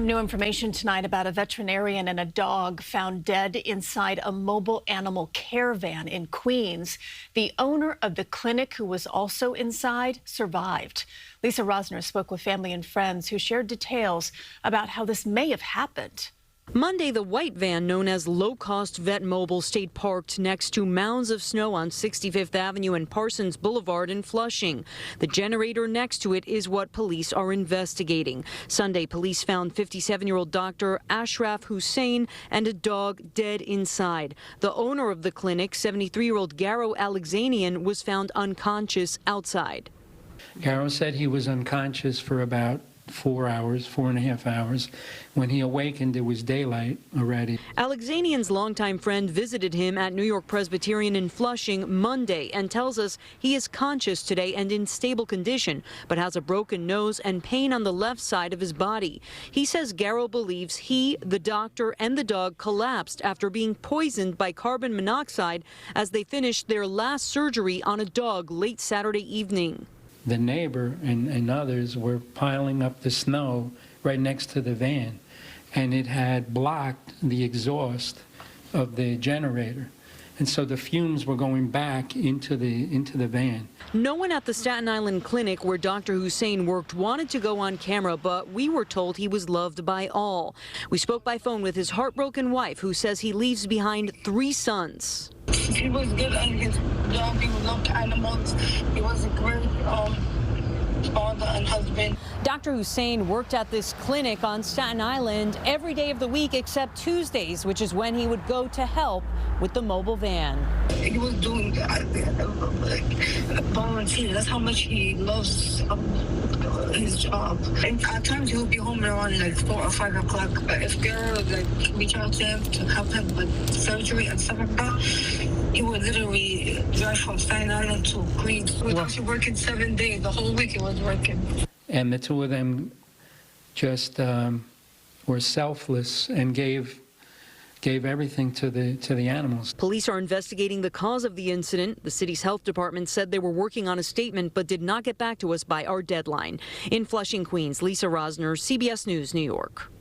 New information tonight about a veterinarian and a dog found dead inside a mobile animal care van in Queens. The owner of the clinic, who was also inside, survived. Lisa Rozner spoke with family and friends who shared details about how this may have happened. Monday, the white van known as Low-Cost Vet Mobile stayed parked next to mounds of snow on 65th Avenue and Parsons Boulevard in Flushing. The generator next to it is what police are investigating. Sunday, police found 57-year-old Dr. Ashraf Hussein and a dog dead inside. The owner of the clinic, 73-year-old Garo Alexanian, was found unconscious outside. Garo said he was unconscious for about 4.5 hours. When he awakened, it was daylight already. Alexanian's longtime friend visited him at New York Presbyterian in Flushing Monday and tells us he is conscious today and in stable condition, but has a broken nose and pain on the left side of his body. He says Garo believes he, the doctor, and the dog collapsed after being poisoned by carbon monoxide as they finished their last surgery on a dog late Saturday evening. The neighbor and others were piling up the snow right next to the van, and it had blocked the exhaust of the generator. And so the fumes were going back into the van. No one at the Staten Island clinic where Dr. Hussein worked wanted to go on camera, but we were told he was loved by all. We spoke by phone with his heartbroken wife, who says he leaves behind 3 sons. He was good and his dog, he loved animals. He was a great father and husband. Dr. Hussein worked at this clinic on Staten Island every day of the week except Tuesdays, which is when he would go to help with the mobile van. He was doing like volunteer. That's how much he loves his job. And at times he'll be home around like 4 or 5 o'clock. But if girls like reach out to him to help him with surgery and stuff like that, he would literally drive from Staten Island to Queens. He was actually working 7 days. The whole week he was working. And the two of them just were selfless and gave everything to the animals. Police are investigating the cause of the incident. The city's health department said they were working on a statement but did not get back to us by our deadline. In Flushing, Queens, Lisa Rozner, CBS News, New York.